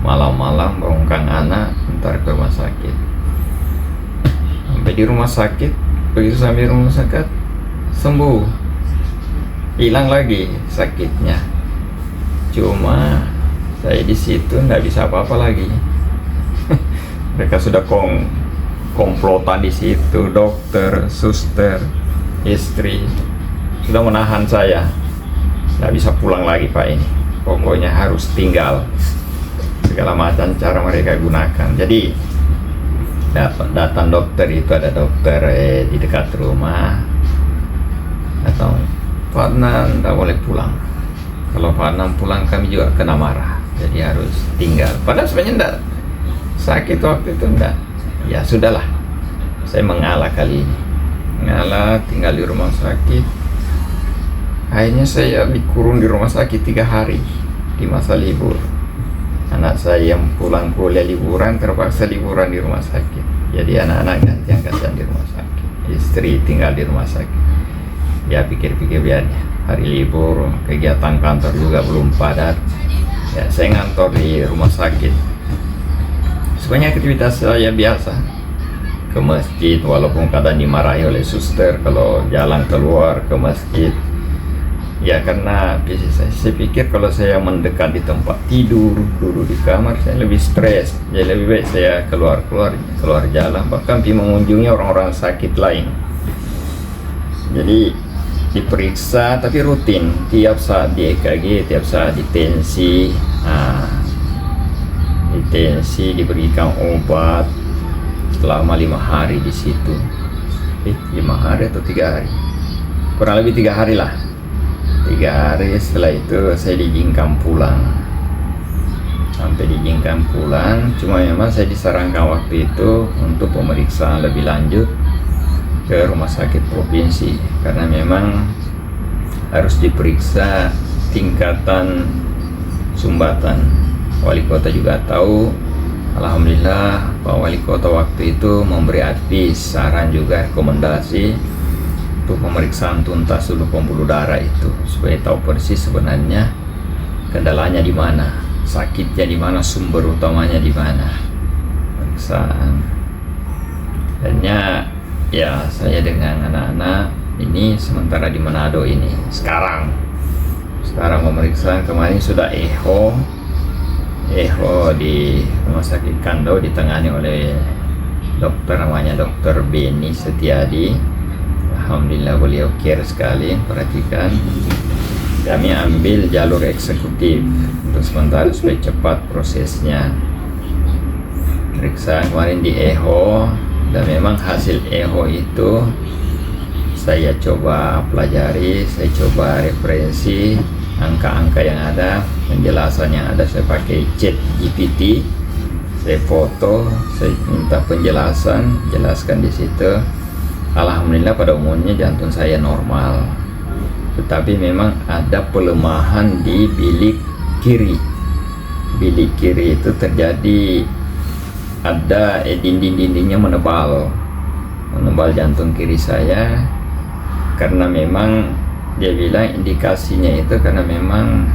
malam-malam bangunkan anak, ntar ke rumah sakit. Sampai di rumah sakit, begitu sampai rumah sakit, sembuh, hilang lagi sakitnya. Cuma saya di situ nggak bisa apa-apa lagi. Mereka sudah komplotan di situ, dokter, suster, istri sudah menahan saya. Nggak bisa pulang lagi Pak ini. Pokoknya harus tinggal. Segala macam cara mereka gunakan. Jadi datang dokter itu, ada dokter di dekat rumah. Datang, Pak Adnan tidak boleh pulang. Kalau Pak Adnan pulang kami juga kena marah. Jadi harus tinggal. Padahal sebenarnya tidak sakit waktu itu, enggak. Ya sudahlah, saya mengalah kali ini. Mengalah, tinggal di rumah sakit. Akhirnya saya dikurung di rumah sakit 3 hari di masa libur. Anak saya yang pulang kuliah liburan terpaksa liburan di rumah sakit. Jadi anak-anak gantian di rumah sakit. Istri tinggal di rumah sakit. Ya pikir-pikir biarnya. Hari libur, kegiatan kantor juga belum padat. Ya, saya ngantor di rumah sakit. Sebenarnya aktivitas saya biasa, ke masjid walaupun kadang dimarahi oleh suster kalau jalan keluar ke masjid. Ya karena biasa saya pikir kalau saya mendekat di tempat tidur, duduk di kamar, saya lebih stres. Jadi lebih baik saya keluar jalan, bahkan pergi mengunjungi orang-orang sakit lain. Jadi diperiksa tapi rutin, tiap saat di EKG, tiap saat di tensi. Di tensi diberikan obat selama 5 hari di situ. 5 hari atau 3 hari? Kurang lebih 3 hari lah. 3 hari setelah itu saya diizinkan pulang. Sampai diizinkan pulang, cuma memang saya disarankan waktu itu untuk pemeriksaan lebih lanjut ke rumah sakit provinsi karena memang harus diperiksa tingkatan sumbatan. Wali kota juga tahu, alhamdulillah Pak Wali Kota waktu itu memberi advis, saran juga rekomendasi untuk pemeriksaan tuntas dulu pembuluh darah itu supaya tahu persis sebenarnya kendalanya di mana, sakitnya di mana, sumber utamanya di mana. Pemeriksaan. Akhirnya ya saya dengan anak-anak ini sementara di Manado ini sekarang pemeriksaan. Kemarin sudah echo di rumah sakit Kando ditangani oleh dokter namanya Dokter Beni Setiadi. Alhamdulillah beliau care sekali, perhatikan. Kami ambil jalur eksekutif untuk sementara supaya cepat prosesnya. Pemeriksaan kemarin di echo dan memang hasil echo itu saya coba pelajari, saya coba referensi angka-angka yang ada, penjelasan yang ada, saya pakai chat GPT, saya foto, saya minta penjelasan, jelaskan di situ. Alhamdulillah pada umumnya jantung saya normal, tetapi memang ada pelemahan di bilik kiri. Bilik kiri itu terjadi ada dinding-dindingnya menebal jantung kiri saya, karena memang dia bilang indikasinya itu karena memang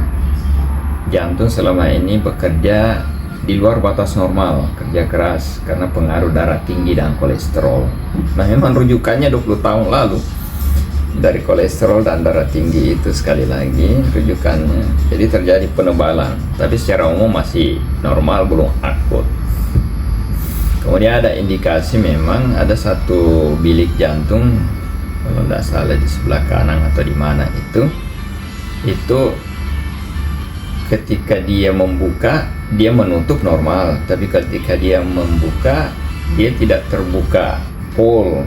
jantung selama ini bekerja di luar batas normal, kerja keras karena pengaruh darah tinggi dan kolesterol. Nah memang rujukannya 20 tahun lalu dari kolesterol dan darah tinggi itu, sekali lagi rujukannya. Jadi terjadi penebalan, tapi secara umum masih normal, belum akut. Kemudian ada indikasi memang ada satu bilik jantung, kalau tidak salah di sebelah kanan atau di mana itu ketika dia membuka, dia menutup normal, tapi ketika dia membuka, dia tidak terbuka pol.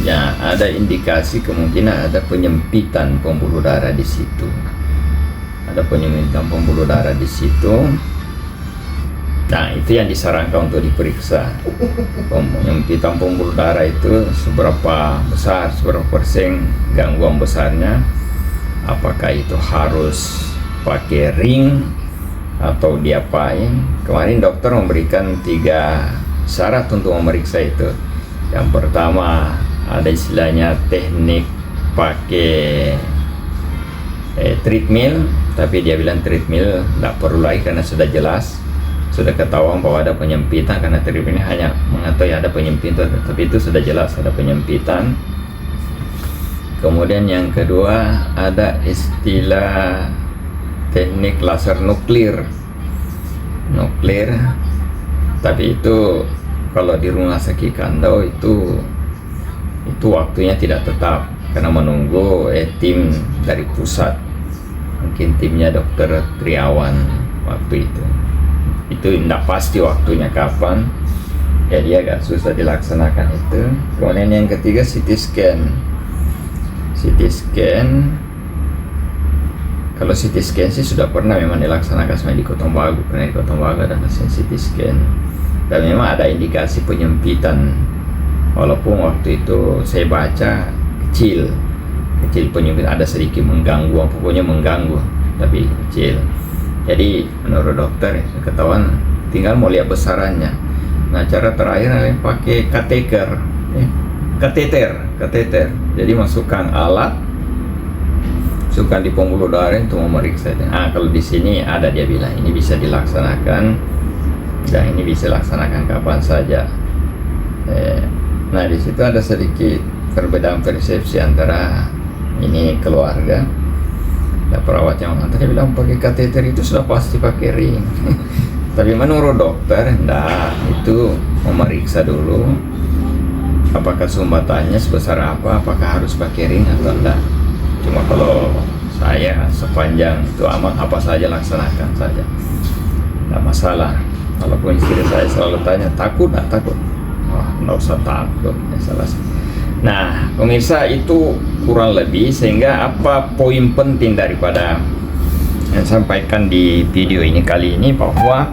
Ya, ada indikasi kemungkinan ada penyempitan pembuluh darah di situ. Nah, itu yang disarankan untuk diperiksa. Penyempitan pembuluh darah itu seberapa persen gangguan besarnya. Apakah itu harus pakai ring atau diapain? Kemarin dokter memberikan 3 syarat untuk memeriksa itu. Yang pertama ada istilahnya teknik pakai treadmill, tapi dia bilang treadmill tidak perlu lagi karena sudah jelas, sudah ketahuan bahwa ada penyempitan, karena treadmill ini hanya mengetahui ada penyempitan, tapi itu sudah jelas ada penyempitan. Kemudian yang kedua ada istilah teknik laser nuklir, tapi itu kalau di rumah sakit Kando itu waktunya tidak tetap karena menunggu tim dari pusat, mungkin timnya Dokter Triawan waktu itu tidak pasti waktunya kapan, jadi agak susah dilaksanakan itu. Kemudian yang ketiga CT scan. Kalau CT scan sih sudah pernah memang dilaksanakan sama di Kota Bagu, karena di Kota Bagu ada mesin CT scan dan memang ada indikasi penyempitan, walaupun waktu itu saya baca kecil penyempitan, ada sedikit mengganggu, pokoknya mengganggu tapi kecil. Jadi menurut dokter ketahuan, tinggal mau lihat besarannya. Nah, cara terakhir adalah pakai kateter. Jadi masukkan alat masukkan di pembuluh darah untuk memeriksa. Kalau di sini ada, dia bilang ini bisa dilaksanakan dan ini bisa dilaksanakan kapan saja. Nah, di situ ada sedikit perbedaan persepsi antara ini keluarga dan perawat yang tadi bilang pakai kateter itu sudah pasti pakai ring. Tapi menurut dokter, enggak, itu memeriksa dulu apakah sumbatannya sebesar apa, apakah harus pakai ring atau enggak. Cuma kalau saya sepanjang itu aman, apa saja laksanakan saja, enggak masalah. Walaupun istri saya selalu tanya, takut enggak? Takut? Wah, enggak usah takut, ya salah. Nah, pemirsa, itu kurang lebih, sehingga apa poin penting daripada yang sampaikan di video ini kali ini, bahwa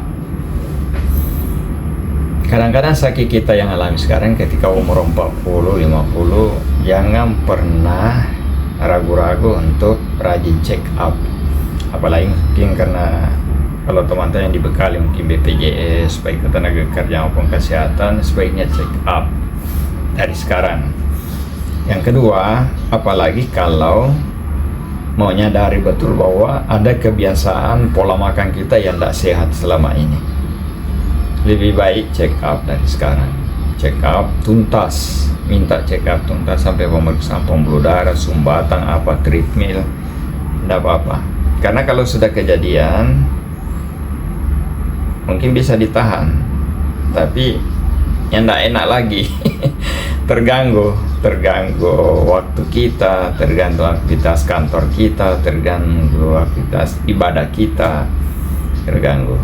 kadang-kadang sakit kita yang alami sekarang ketika umur 40, 50, jangan pernah ragu-ragu untuk rajin check up. Apalagi mungkin karena kalau teman-teman yang dibekali mungkin BPJS, baik tenaga kerja maupun kesehatan, sebaiknya check up dari sekarang. Yang kedua, apalagi kalau mau nyadari betul bahwa ada kebiasaan pola makan kita yang tidak sehat selama ini, lebih baik check up dari sekarang. Check up tuntas, minta check up tuntas sampai pemeriksaan pembuluh darah, sumbatan, apa, treadmill, tidak apa-apa. Karena kalau sudah kejadian mungkin bisa ditahan, tapi yang tidak enak lagi terganggu waktu kita, terganggu aktivitas kantor kita, terganggu aktivitas ibadah kita, terganggu.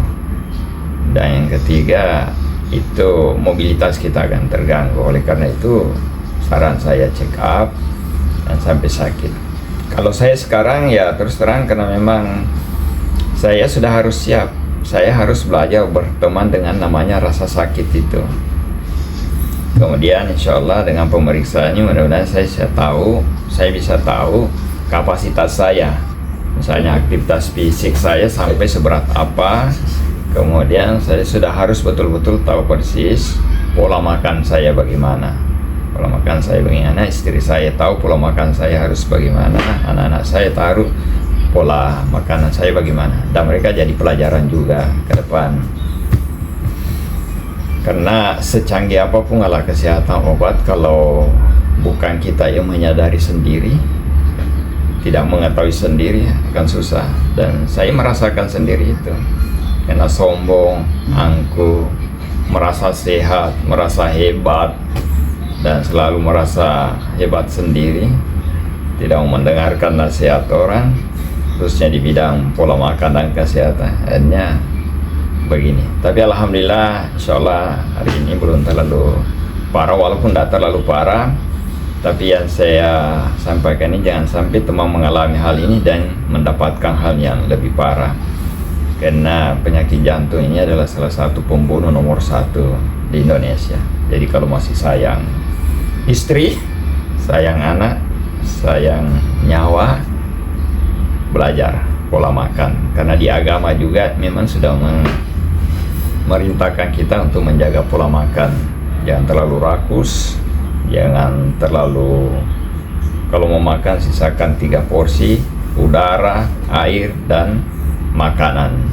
Dan yang ketiga, itu mobilitas kita akan terganggu. Oleh karena itu, saran saya check up dan sampai sakit. Kalau saya sekarang ya terus terang, karena memang saya sudah harus siap. Saya harus belajar berteman dengan namanya rasa sakit itu. Kemudian insya Allah dengan pemeriksaannya mudah-mudahan saya bisa tahu kapasitas saya. Misalnya aktivitas fisik saya sampai seberat apa. Kemudian saya sudah harus betul-betul tahu persis pola makan saya bagaimana. Pola makan saya bagaimana, istri saya tahu pola makan saya harus bagaimana, anak-anak saya taruh pola makanan saya bagaimana. Dan mereka jadi pelajaran juga ke depan. Karena secanggih apapun alat kesehatan obat, kalau bukan kita yang menyadari sendiri, tidak mengetahui sendiri, akan susah. Dan saya merasakan sendiri itu. Karena sombong, angkuh, merasa sehat, merasa hebat, dan selalu merasa hebat sendiri, tidak mau mendengarkan nasihat orang, khususnya di bidang pola makan dan kesehatan. Akhirnya begini. Tapi alhamdulillah, insyaallah hari ini belum terlalu parah, walaupun tidak terlalu parah. Tapi yang saya sampaikan ini, jangan sampai teman mengalami hal ini dan mendapatkan hal yang lebih parah. Karena penyakit jantung ini adalah salah satu pembunuh nomor 1 di Indonesia. Jadi kalau masih sayang istri, sayang anak, sayang nyawa, belajar pola makan. Karena di agama juga memang sudah merintahkan kita untuk menjaga pola makan. Jangan terlalu rakus, jangan terlalu, kalau mau makan sisakan 3 porsi, udara, air, dan makanan.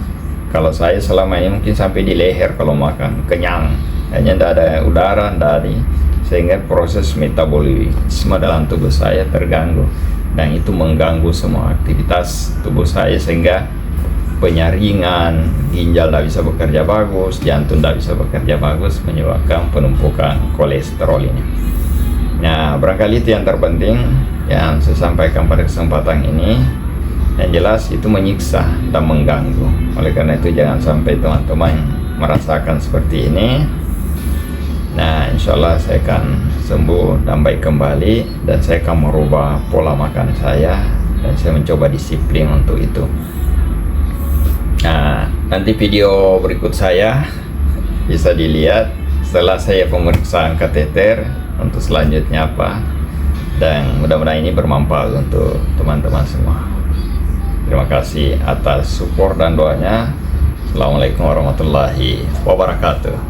Kalau saya selama ini mungkin sampai di leher kalau makan, kenyang, hanya tidak ada udara, tidak ada, sehingga proses metabolisme dalam tubuh saya terganggu, dan itu mengganggu semua aktivitas tubuh saya, sehingga penyaringan, ginjal tidak bisa bekerja bagus, jantung tidak bisa bekerja bagus, menyebabkan penumpukan kolesterol ini. Nah, barangkali itu yang terpenting yang saya sampaikan pada kesempatan ini. Yang jelas itu menyiksa dan mengganggu. Oleh karena itu jangan sampai teman-teman merasakan seperti ini. Nah, insya Allah saya akan sembuh dan baik kembali, dan saya akan merubah pola makan saya, dan saya mencoba disiplin untuk itu. Nah, nanti video berikut saya bisa dilihat setelah saya pemeriksaan kateter untuk selanjutnya apa, dan mudah-mudahan ini bermanfaat untuk teman-teman semua. Terima kasih atas support dan doanya. Assalamualaikum warahmatullahi wabarakatuh.